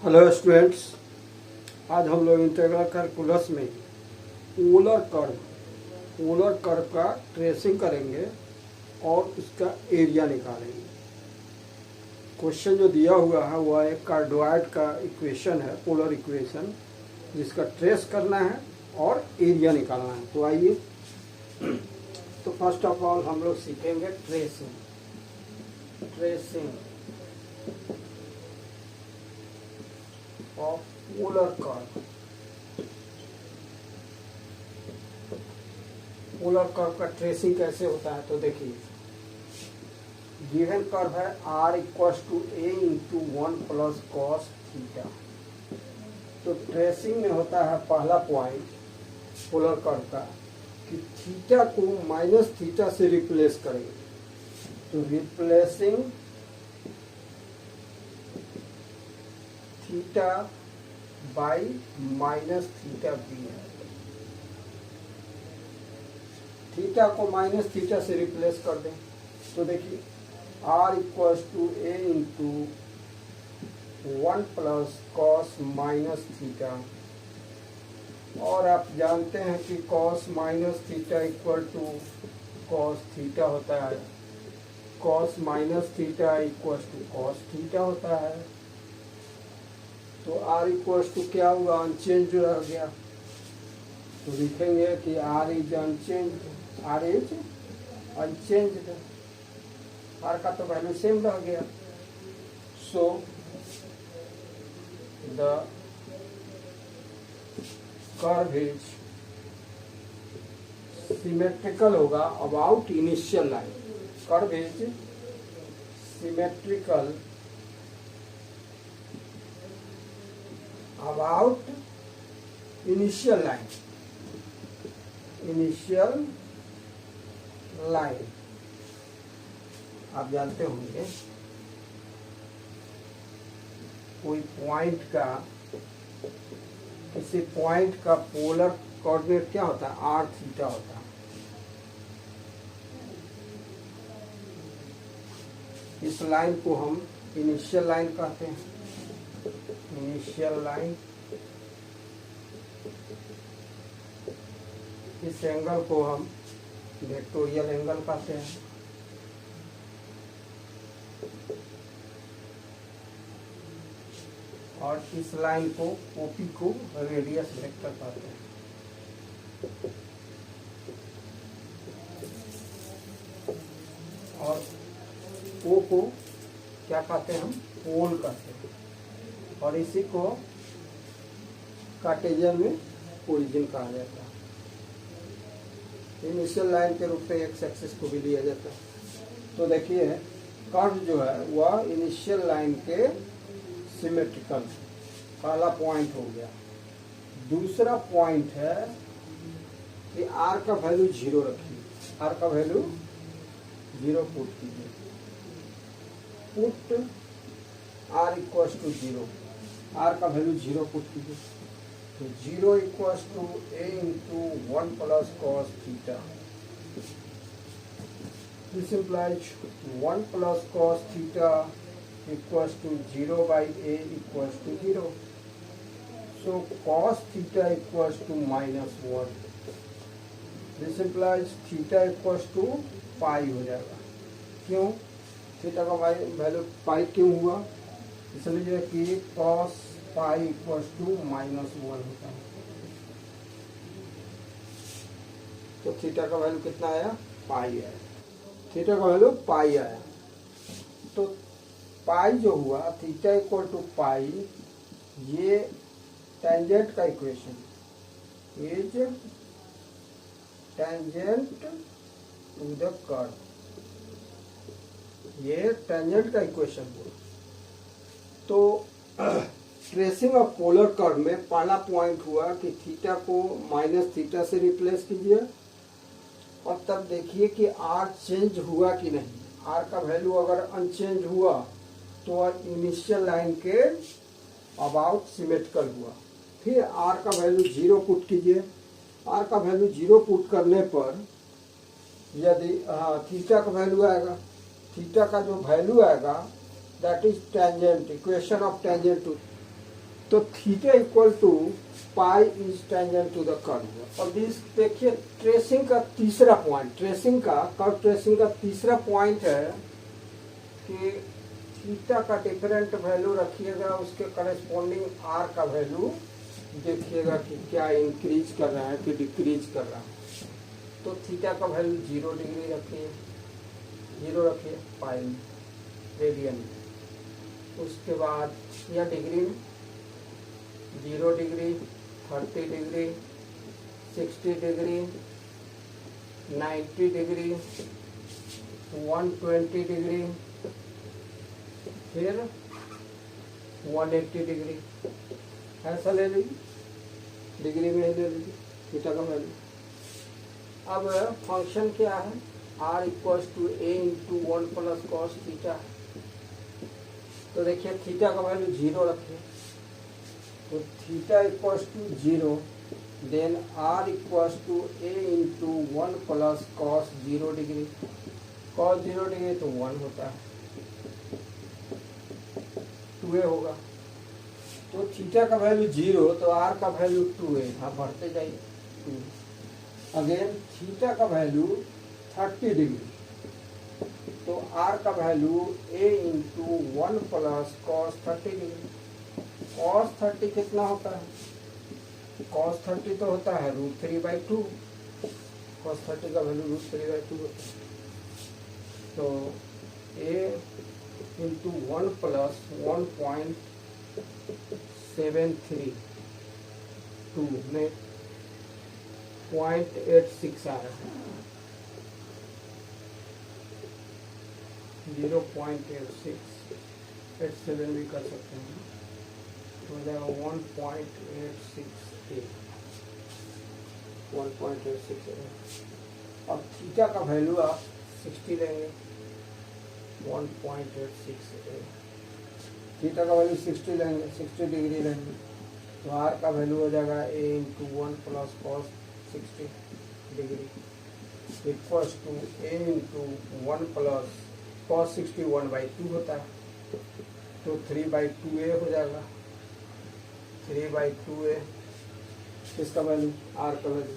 Hello students, आज हम लोग इंटीग्रल कैलकुलस में पोलर कर्व का ट्रेसिंग करेंगे और उसका एरिया निकालेंगे। क्वेश्चन जो दिया हुआ है वह एक कार्डोइड का इक्वेशन है, पोलर इक्वेशन, जिसका ट्रेस करना है और एरिया निकालना है। तो आइए, तो फर्स्ट ऑफ ऑल हम लोग सीखेंगे tracing of polar curve. Polar curve का ट्रेसिंग कैसे होता है, तो देखिए, गिवन कर्व है r equals to a into 1 plus cos theta. तो ट्रेसिंग में होता है पहला पॉइंट पोलर कर्व का कि थीटा को माइनस थीटा से रिप्लेस करेंगे। तो replacing theta by minus theta बी है। थीटा को माइनस थीटा से रिप्लेस कर दें तो देखिए r equals to a into 1 plus cos minus theta, और आप जानते हैं कि cos minus theta equal to cos theta होता है, cos minus theta equal to cos theta होता है। तो r इक्वल्स टू क्या हुआ, अनचेंज रह गया। तो लिखेंगे कि r is unchange, r is unchanged, r का तो वैल्यू सेम रह गया। So the curve is symmetrical होगा about initial line. Curve is symmetrical about initial line. आप जानते होंगे कोई पॉइंट का, किसी पॉइंट का पोलर कोऑर्डिनेट क्या होता है, r थीटा होता है। इस लाइन को हम इनिशियल लाइन कहते हैं, इनिशियल लाइन। इस एंगल को हम वेक्टोरियल एंगल कहते हैं। और इस लाइन को ओपी को रेडियस वेक्टर कहते हैं। और ओ को क्या कहते हैं, हम पोल कहते हैं। और इसी को कार्टेशियन में ओरिजिन कहा जाता है। इनिशियल लाइन के रूप में एक्स एक्सिस को भी लिया जाता है। तो देखिए, कर्व जो है वह इनिशियल लाइन के सिमेट्रिकल, पहला पॉइंट हो गया। दूसरा पॉइंट है कि r का वैल्यू 0 रखिए, r का वैल्यू 0 पुट कीजिए। Put r equals to 0, r का वैल्यू 0 पुट कीजिए। तो 0 equals to a into 1 plus cos theta. This implies 1 plus cos theta equals to 0 by a equals to 0. So cos theta equals to minus 1. This implies theta equals to pi हो जाएगा। क्यों theta का value pi क्यों हुआ, इसलिए कि cos pi equals to minus 1 होता है। तो थीटा का वैल्यू कितना आया, पाई आया। थीटा का वैल्यू पाई आया। तो पाई जो हुआ, थीटा इक्वल टू पाई, ये टेंजेंट का equation is tangent to the curve, ये टेंजेंट का इक्वेशन हुआ। तो ट्रेसिंग ऑफ पोलर कर्व में पहला पॉइंट हुआ कि थीटा को माइनस थीटा से रिप्लेस कीजिए, और तब देखिए कि r चेंज हुआ कि नहीं। r का वैल्यू अगर अनचेंज हुआ तो इनिशियल लाइन के अबाउट सिमेट्रिकल हुआ। फिर r का वैल्यू 0 पुट कीजिए। r का वैल्यू 0 पुट करने पर यदि थीटा का वैल्यू आएगा, थीटा का जो वैल्यू आएगा that is tangent, equation of tangent to तो theta equal to pi is tangent to the curve. और दिस देखिए ट्रेसिंग का तीसरा पॉइंट, कर्व ट्रेसिंग का तीसरा पॉइंट है कि थीटा का डिफरेंट वैल्यू रखिएगा, उसके करस्पॉन्डिंग आर का वैल्यू देखिएगा कि क्या इंक्रीज कर रहा है कि डिक्रीज कर रहा है। तो थीटा का वैल्यू 0 डिग्री रखिए, 0 रखिए पाई रेडियन। उसके बाद या डिग्री में 0 degree, 30 degree, 60 degree, 90 degree, 120 degree, फिर 180 डिग्री, ऐसा ले लीजिए, डिग्री में ले लीजिए थीटा का वैल्यू। अब फंक्शन क्या है, r equals to a into 1 plus cos theta. तो देखिए थीटा का वैल्यू 0 रखिए, तो theta equals to 0, then r equals to a into 1 plus cos 0 degree. Cos 0 degree तो 1 होता है, 2a होगा। तो थीटा का वैल्यू 0, तो r का वैल्यू 2a। आप बढ़ते जाइए 2। अगेन थीटा का वैल्यू 30 डिग्री, तो r का value a into 1 plus cos 30 degree. Cos 30 कितना होता है, कॉस 30 तो होता है √3/2। कॉस 30 का वैल्यू √3/2 होता है। तो a इंटू 1 प्लस 1.732 में 0.86 आ रहा है, 0.86, 87 भी कर सकते हैं, तो हो जाएगा 1.868, 1.868। अब थीटा का वैल्यू आप 60 लेंगे, 1.868। थीटा का वैल्यू 60 लेंगे, 60 डिग्री लेंगे, तो आर का वैल्यू हो जाएगा a into 1 plus cos 60 degree equals to a into 1 plus cos 60 1/2 होता है, तो 3/2a हो जाएगा, 3/2a इसका वैल्यू, आर का वैल्यू।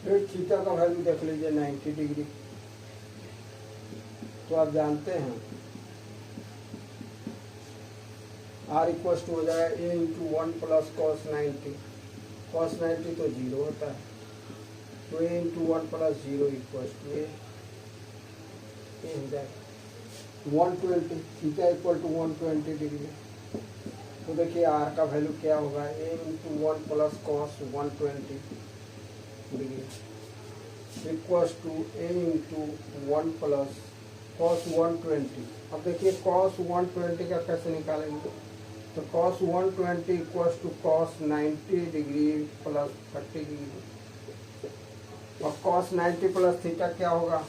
फिर थीटा का वैल्यू देख लीजिए 90 डिग्री। तो आप जानते हैं r इक्वल्स टू हो जाएगा a into 1 plus cos 90। Cos 90 तो 0 होता है, तो a into 1 plus 0 equals to a हो जाएगा 120। Theta equal to 120 degree. तो देखिए r का वैल्यू क्या होगा, a into 1 plus cos 120 degree equals to a into 1 plus cos 120। अब देखिए कॉस 120 का कैसे निकालेंगे, तो cos 120 equals to cos 90 degree plus 30 degree. और कॉस 90 प्लस थीटा क्या होगा,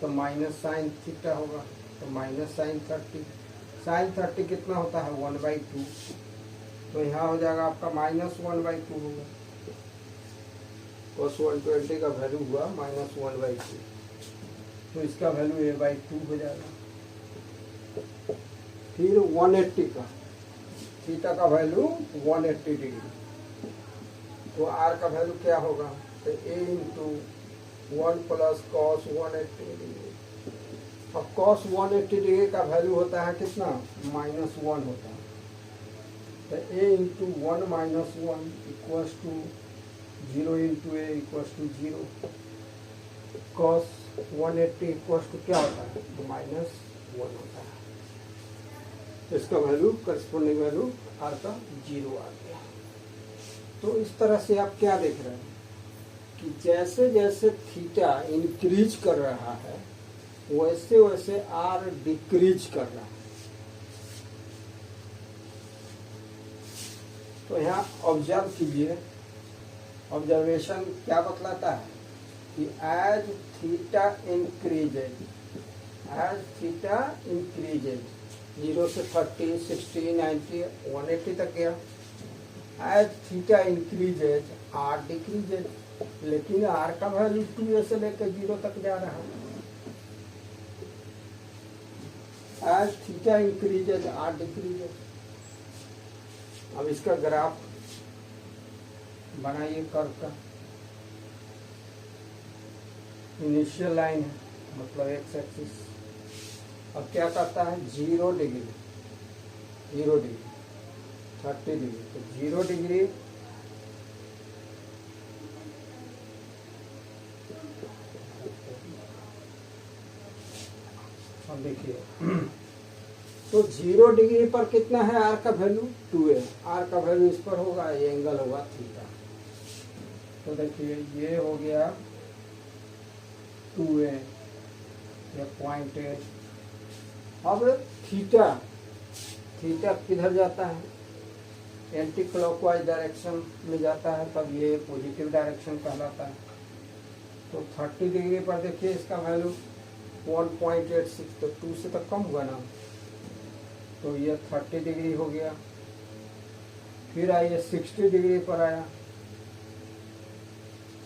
तो माइनस साइन थीटा होगा, तो माइनस साइन 30। साइन 30 कितना होता है 1/2, तो यहाँ हो जाएगा आपका -1/2 होगा। कॉस 120 का वैल्यू हुआ -1/2, तो इसका वैल्यू a/2 हो जाएगा। फिर 180 का, थीटा का वैल्यू 180 डिग्री, तो r का वैल्यू क्या होगा, तो a into 1 plus cos 180 degree. अब कॉस 180 डिग्री का वैल्यू होता है कितना, -1 होता है, तो a into 1 minus 1 equals to 0 into a equals to 0। Cos 180 equals to क्या होता है, -1 होता है। इसका वैल्यू करस्पॉन्डिंग वैल्यू आर का 0 आ गया। तो इस तरह से आप क्या देख रहे हैं कि जैसे जैसे थीटा इंक्रीज कर रहा है वैसे वैसे आर डिक्रीज कर रहा है। तो यहाँ ऑब्जर्व कीजिए, ऑब्जर्वेशन क्या बतलाता है कि एज थीटा इंक्रीजेज, 0 से 30, 60, 90, 180 तक गया। As theta increases R decreases, लेकिन आर का वैल्यू 2a से लेकर 0 तक जा रहा है। As theta increases R decreases, अब इसका ग्राफ बनाइए कर्व का। इनिशियल लाइन है मतलब एक्स एक्सिस। अब क्या करता है 0 डिग्री 0 डिग्री 30 डिग्री, तो 0 डिग्री अब देखिए तो 0 डिग्री पर कितना है आर का वैल्यू 2 है। आर का वैल्यू इस पर होगा, ये एंगल होगा थीटा। तो देखिए ये हो गया 2 है, ये पॉइंट है। अब थीटा थीटा किधर जाता है एंटी क्लॉकवाइज डायरेक्शन में जाता है, तब ये पॉजिटिव डायरेक्शन कहलाता है। तो 30 डिग्री पर देखिए इसका वैल्यू 1.86, तो 2 से तो कम हुआ ना, तो ये 30 डिग्री हो गया। फिर आइए 60 डिग्री पर आया,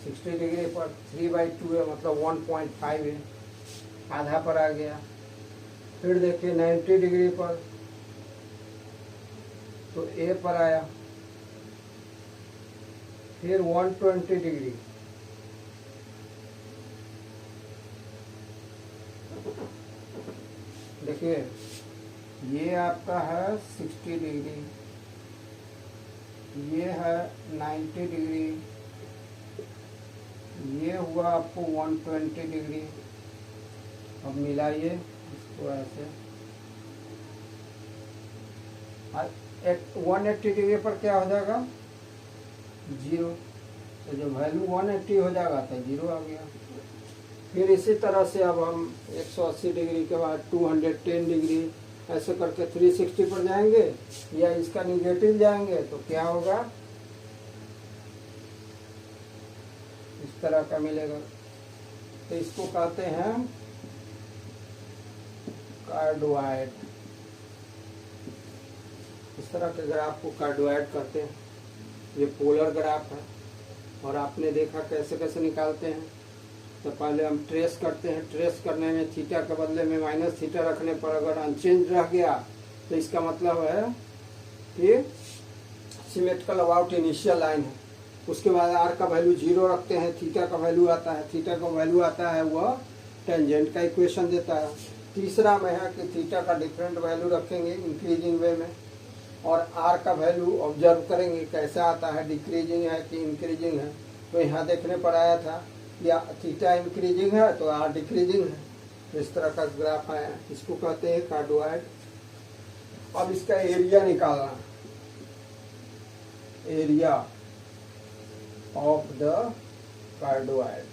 60 डिग्री पर 3/2 है मतलब 1.5 है, आधा पर आ गया। फिर देखिए 90 डिग्री पर, तो ए पर आया। फिर 120 डिग्री, देखिए ये आपका है 60 डिग्री, ये है 90 डिग्री, ये हुआ आपको 120 डिग्री। अब मिलाइए इसको ऐसे, 180 डिग्री पर क्या हो जाएगा 0, तो जो वैल्यू 180 हो जाएगा तो 0 आ गया। फिर इसी तरह से अब हम 180 डिग्री के बाद 210 डिग्री ऐसे करके 360 पर जाएंगे, या इसका निगेटिव जाएंगे तो क्या होगा इस तरह का मिलेगा। तो इसको कहते हैं कार्डोइड। इस तरह के ग्राफ को कार्डोइड कहते हैं। ये पोलर ग्राफ है, और आपने देखा कैसे कैसे निकालते हैं। तो पहले हम ट्रेस करते हैं, ट्रेस करने में थीटा के बदले में माइनस थीटा रखने पर अगर अनचेंज रह गया तो इसका मतलब है कि सिमेट्रिकल अबाउट इनिशियल लाइन है। उसके बाद आर का वैल्यू 0 रखते हैं, थीटा का वैल्यू आता है, थीटा का वैल्यू आता है वह टेंजेंट का इक्वेशन देता है। तीसरा में है कि थीटा का डिफरेंट वैल्यू रखेंगे इंक्रीजिंग वे में, और आर का वैल्यू ऑब्जर्व करेंगे कैसा आता है, डिक्रीजिंग है कि इंक्रीजिंग है। तो यहाँ देखने पर आया था या थीटा इंक्रीजिंग है तो आर डिक्रीजिंग है। तो इस तरह का ग्राफ आया, इसको कहते हैं कार्डोइड। अब इसका एरिया निकालना, area of the cardioid,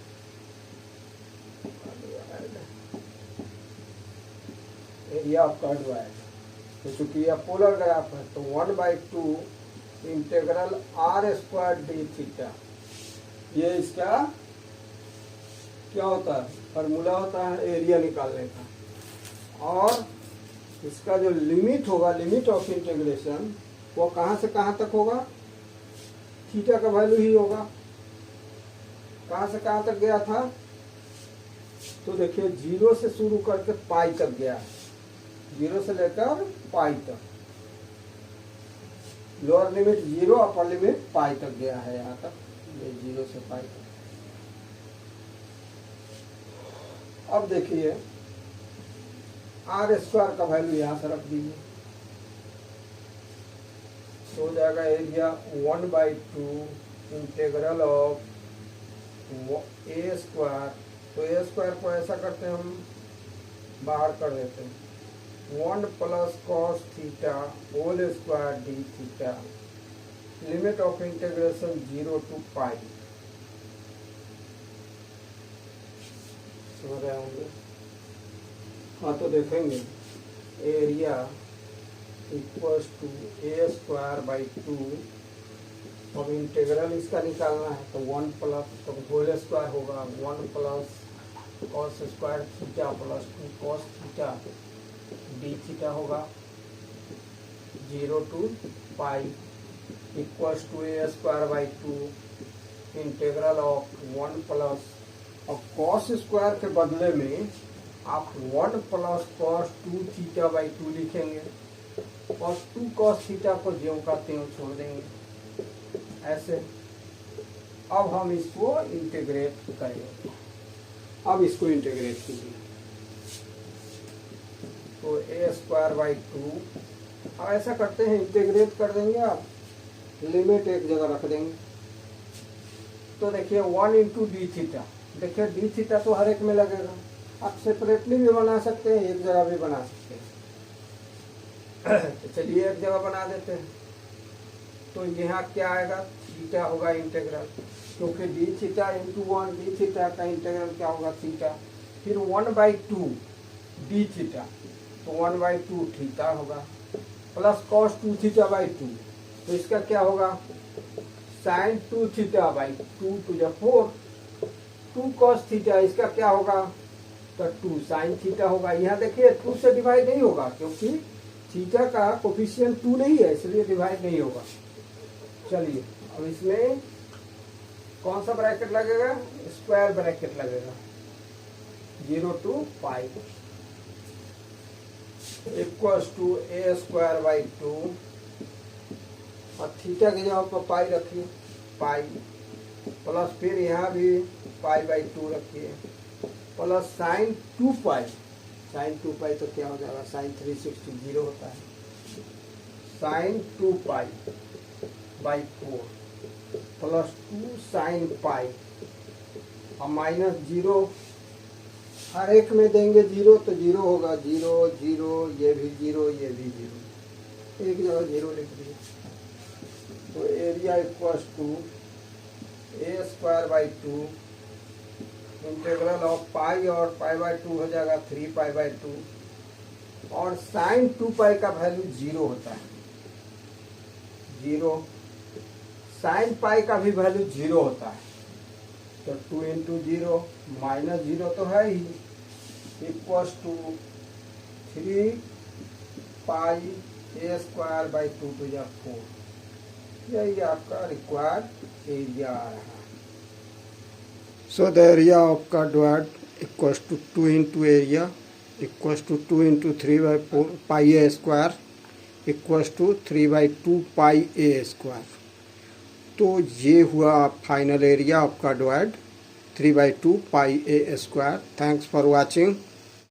area of cardioid. तो चूंकि यह पोलर ग्राफ है तो 1/2 इंटीग्रल r² d थीटा, ये इसका क्या होता है फॉर्मूला होता है एरिया निकालने का। और इसका जो लिमिट होगा, लिमिट ऑफ इंटीग्रेशन, वो कहाँ से कहाँ तक होगा, थीटा का वैल्यू ही होगा। कहाँ से कहाँ तक गया था, तो देखिए 0 से शुरू करके पाई तक गया, 0 से लेकर पाई तक। लोअर लिमिट 0, अपर लिमिट पाई तक गया है, यहाँ तक ये 0 से पाई तक। अब देखिए r² का वैल्यू यहाँ से रख दीजिए, तो हो जाएगा एरिया 1/2 इंटीग्रल ऑफ a²। तो a² को ऐसा करते हैं हम, बाहर कर देते हैं 1 + cos theta whole square d थीटा, limit of integration 0 to pi. समझ रहे होंगे। हाँ तो देखेंगे एरिया इक्वल्स टू a²/2। अब इंटीग्रल इसका निकालना है तो 1 प्लस होल स्क्वायर होगा 1 + cos स्क्वायर थीटा + 2 cos थीटा d थीटा होगा 0 to pi equals to a²/2 integral of 1 plus, अब cos स्क्वायर के बदले में आप 1 + cos 2 थीटा/2 लिखेंगे। और 2 cos थीटा को ज्यों का त्यों छोड़ देंगे ऐसे। अब हम इसको इंटीग्रेट करेंगे। अब इसको इंटीग्रेट कीजिए तो a²/2। अब ऐसा करते हैं, इंटीग्रेट कर देंगे, आप लिमिट एक जगह रख देंगे। तो देखिए 1 इंटू डी थीटा, देखिए डी थीटा तो हर एक में लगेगा। आप सेपरेटली भी बना सकते हैं, एक जगह भी बना सकते हैं। तो चलिए एक जगह बना देते हैं। तो यहाँ क्या आएगा, थीटा होगा इंटीग्रल, क्योंकि D theta into 1, D theta का इंटीग्रल क्या होगा, थीटा। फिर 1/2 डी थीटा, तो 1/2 थीटा होगा, प्लस कॉस 2 थीटा/2। तो इसका क्या होगा, साइन 2 थीटा/2 टू द 4, 2 कॉस थीटा, इसका क्या होगा, तो 2 साइन थीटा होगा। यहाँ देखिए 2 से डिवाइड नहीं होगा, क्योंकि थीटा का कोफिशिएंट 2 नहीं है, इसलिए डिवाइड नहीं होगा। चलिए अब इसमें कौन सा ब्रैकेट लगेगा, स्क्वायर ब्रैकेट लगेगा, 0 to π इक्वल्स टू a²/2 और थीटा की जगह पर पाई रखिए, पाई, प्लस फिर यहाँ भी π/2 रखिए, प्लस साइन 2π, साइन 2π तो क्या हो जाएगा, साइन 360 0 होता है, साइन 2π/4 प्लस 2 साइन π और माइनस 0, हर एक में देंगे 0 तो 0 होगा, 0 0, ये भी 0, ये भी 0, एक जगह 0 लिख दिया। तो area equals to a²/2 integral of pi और π/2 हो जाएगा 3π/2 और साइन 2π का वैल्यू 0 होता है, 0, साइन पाई का भी वैल्यू 0 होता है। तो 2 इंटू 0 माइनस 0 तो है ही, equals to 3π a²/2 to the 4। यही आपका रिक्वायर्ड एरिया आ रहा है। So the area of cardioid equals to 2 into area equals to 2 into 3/4 pi a² equals to 3/2 pi a²। तो ये हुआ final area of cardioid 3/2 pi a²। Thanks for watching.